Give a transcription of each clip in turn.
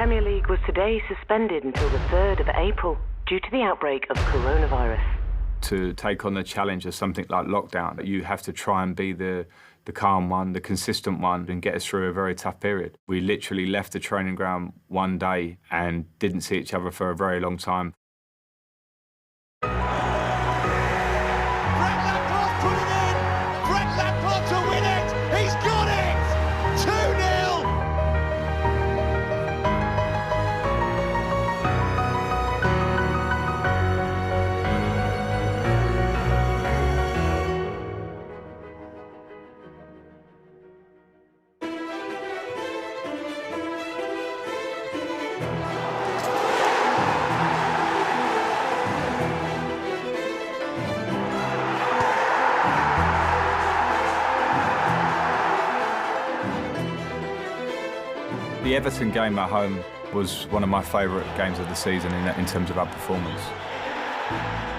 Premier League was today suspended until the 3rd of April due to the outbreak of coronavirus. To take on the challenge of something like lockdown, you have to try and be the calm one, the consistent one, and get us through a very tough period. We literally left the training ground one day and didn't see each other for a very long time. Frank Lampard put it in! Frank Lampard to win it! He's got it! 2-0! The Everton game at home was one of my favourite games of the season in terms of our performance.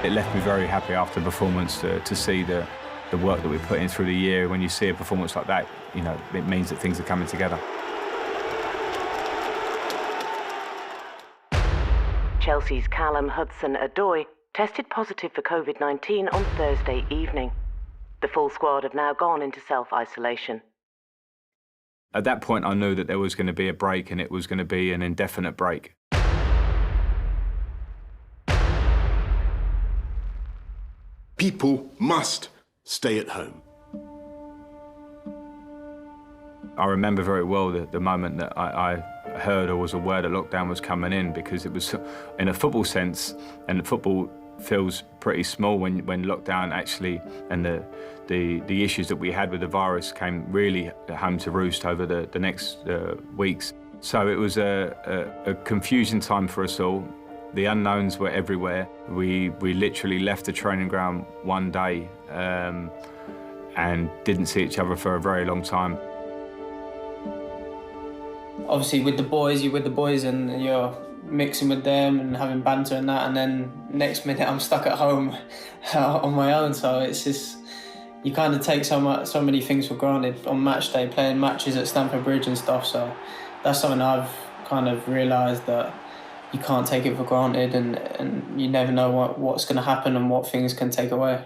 It left me very happy after the performance to see the work that we put in through the year. When you see a performance like that, you know, it means that things are coming together. Chelsea's Callum Hudson-Odoi tested positive for COVID-19 on Thursday evening. The full squad have now gone into self-isolation. At that point, I knew that there was going to be a break, and it was going to be an indefinite break. People must stay at home. I remember very well the moment that I heard or was aware that lockdown was coming in, because it was, in a football sense, and football feels pretty small when lockdown actually, and the issues that we had with the virus came really home to roost over the next weeks. So it was a confusing time for us all. The unknowns were everywhere. We literally left the training ground one day and didn't see each other for a very long time. Obviously with the boys, you're with the boys and you're mixing with them and having banter and that, and then next minute I'm stuck at home on my own. So it's just, you kind of take so many things for granted on match day, playing matches at Stamford Bridge and stuff. So that's something I've kind of realised, that you can't take it for granted, and you never know what's going to happen and what things can take away.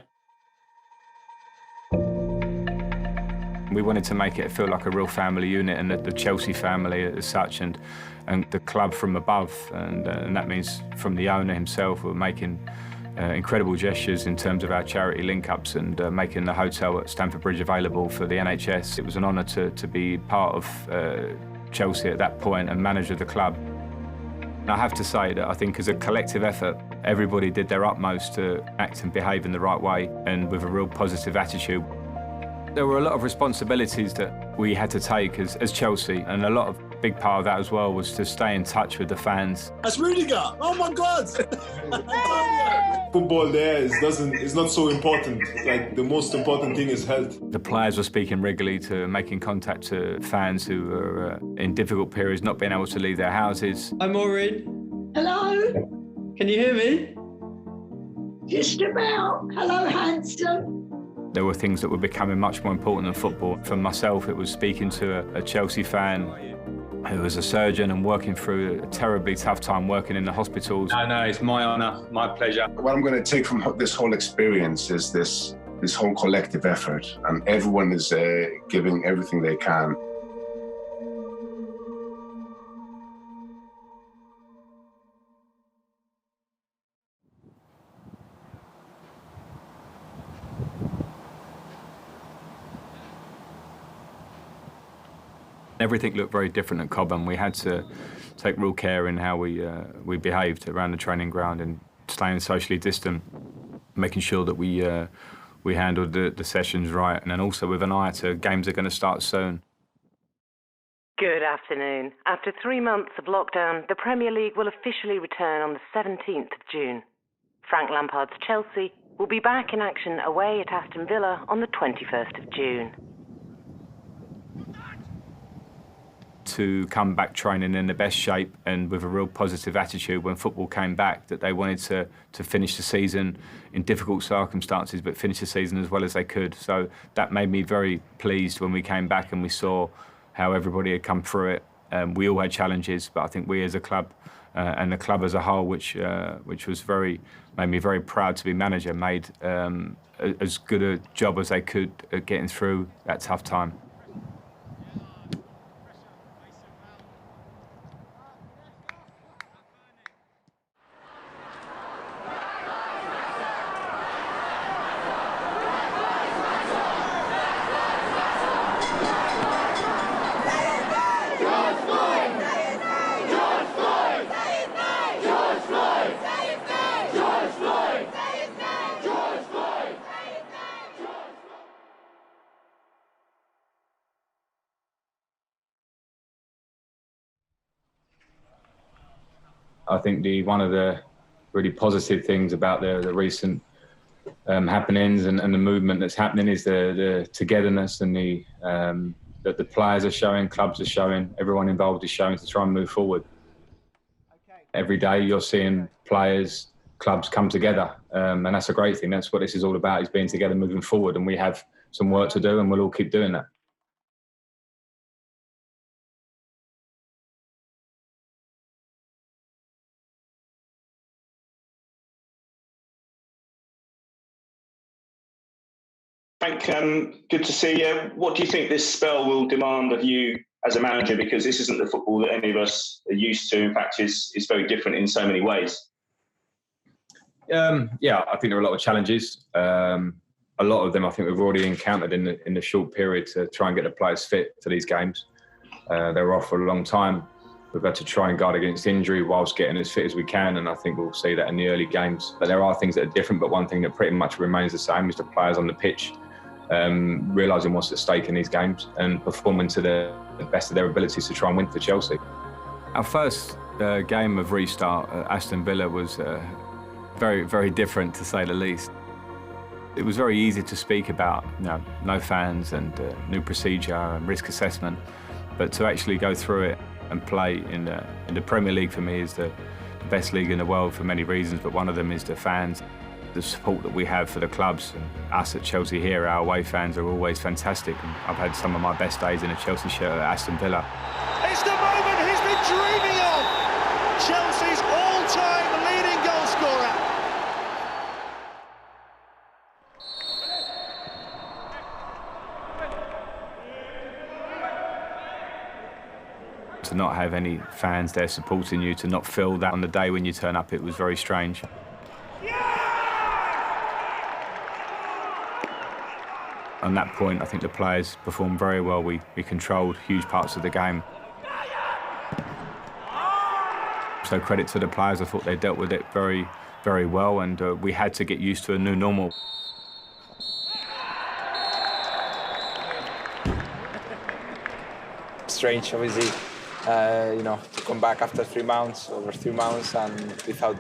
We wanted to make it feel like a real family unit, and the Chelsea family as such, and the club from above, and that means from the owner himself. We're making incredible gestures in terms of our charity link-ups and making the hotel at Stamford Bridge available for the NHS. It was an honour to be part of Chelsea at that point and manager the club. I have to say that I think as a collective effort, everybody did their utmost to act and behave in the right way and with a real positive attitude. There were a lot of responsibilities that we had to take as Chelsea, and a big part of that as well was to stay in touch with the fans. That's Rudiger! Oh my God! Football there is not so important. Like, the most important thing is health. The players were speaking regularly, to making contact to fans who were in difficult periods, not being able to leave their houses. Hi Maureen. Hello? Can you hear me? Just about. Hello, handsome. There were things that were becoming much more important than football. For myself, it was speaking to a Chelsea fan who was a surgeon and working through a terribly tough time working in the hospitals. No, it's my honour, my pleasure. What I'm going to take from this whole experience is this whole collective effort, and everyone is giving everything they can. Everything looked very different at Cobham. We had to take real care in how we behaved around the training ground, and staying socially distant, making sure that we handled the sessions right, and then also with an eye to games are going to start soon. Good afternoon. After 3 months of lockdown, the Premier League will officially return on the 17th of June. Frank Lampard's Chelsea will be back in action away at Aston Villa on the 21st of June. To come back training in the best shape and with a real positive attitude when football came back, that they wanted to finish the season in difficult circumstances, but finish the season as well as they could. So that made me very pleased when we came back and we saw how everybody had come through it We all had challenges, but I think we as a club and the club as a whole, which made me very proud to be manager, made as good a job as they could at getting through that tough time. I think one of the really positive things about the recent happenings and the movement that's happening is the togetherness and that the players are showing, clubs are showing, everyone involved is showing to try and move forward. Every day you're seeing players, clubs come together, and that's a great thing. That's what this is all about, is being together, moving forward, and we have some work to do, and we'll all keep doing that. Frank, good to see you. What do you think this spell will demand of you as a manager? Because this isn't the football that any of us are used to. In fact, it's very different in so many ways. Yeah, I think there are a lot of challenges. A lot of them I think we've already encountered in the short period to try and get the players fit for these games. They were off for a long time. We've had to try and guard against injury whilst getting as fit as we can, and I think we'll see that in the early games. But there are things that are different, but one thing that pretty much remains the same is the players on the pitch realising what's at stake in these games and performing to the best of their abilities to try and win for Chelsea. Our first game of restart at Aston Villa was very, very different, to say the least. It was very easy to speak about, no fans and new procedure and risk assessment, but to actually go through it and play in the Premier League for me is the best league in the world for many reasons, but one of them is the fans. The support that we have for the clubs, and us at Chelsea here, our away fans are always fantastic. And I've had some of my best days in a Chelsea shirt at Aston Villa. It's the moment he's been dreaming of. Chelsea's all-time leading goal scorer. To not have any fans there supporting you, to not feel that on the day when you turn up, it was very strange. On that point, I think the players performed very well. We controlled huge parts of the game. So credit to the players. I thought they dealt with it very, very well, and we had to get used to a new normal. Strange, obviously, to come back after 3 months, over 3 months, and without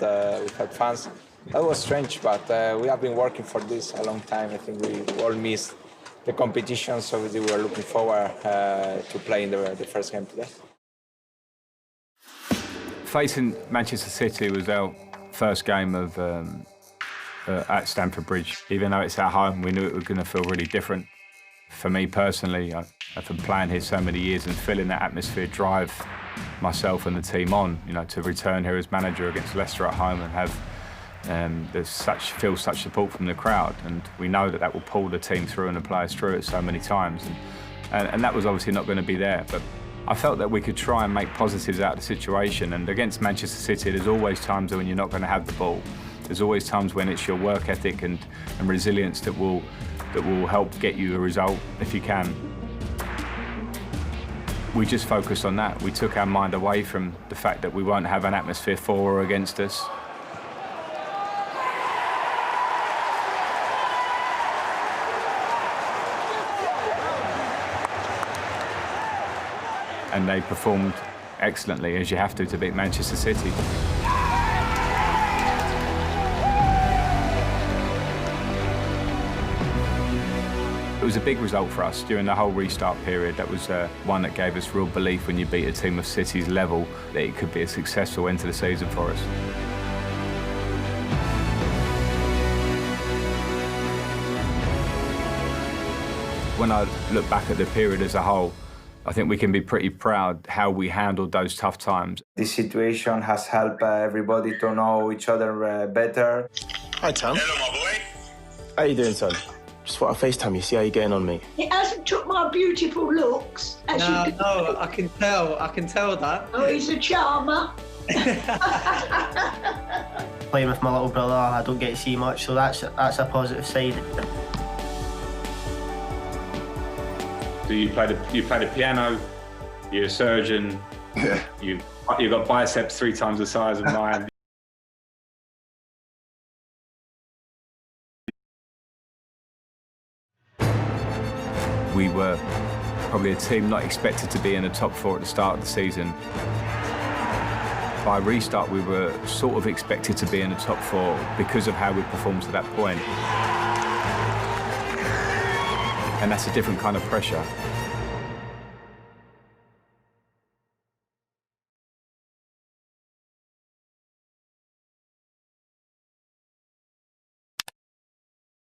fans. That was strange, but we have been working for this a long time. I think we all missed the competition, so we were looking forward to playing the first game today. Facing Manchester City was our first game of at Stamford Bridge. Even though it's at home, we knew it was going to feel really different. For me personally, I've been playing here so many years and feeling that atmosphere drive myself and the team on, to return here as manager against Leicester at home and have feel such support from the crowd, and we know that will pull the team through and the players through it so many times, and that was obviously not going to be there. But I felt that we could try and make positives out of the situation, and against Manchester City there's always times when you're not going to have the ball. There's always times when it's your work ethic and resilience that will help get you a result if you can. We just focused on that. We took our mind away from the fact that we won't have an atmosphere for or against us. And they performed excellently, as you have to beat Manchester City. It was a big result for us during the whole restart period. That was one that gave us real belief when you beat a team of City's level that it could be a successful end to the season for us. When I look back at the period as a whole, I think we can be pretty proud how we handled those tough times. This situation has helped everybody to know each other better. Hi, Tom. Hello, my boy. How you doing, son? Just thought I'd FaceTime you, see how you're getting on, mate. It hasn't took my beautiful looks. As you can No, I can tell that. Oh, he's a charmer. Playing with my little brother, I don't get to see much, so that's a positive side. So you play the piano, you're a surgeon, Yeah. you've got biceps 3 times the size of mine. We were probably a team not expected to be in the top 4 at the start of the season. By restart, we were sort of expected to be in the top 4 because of how we performed to that point. And that's a different kind of pressure.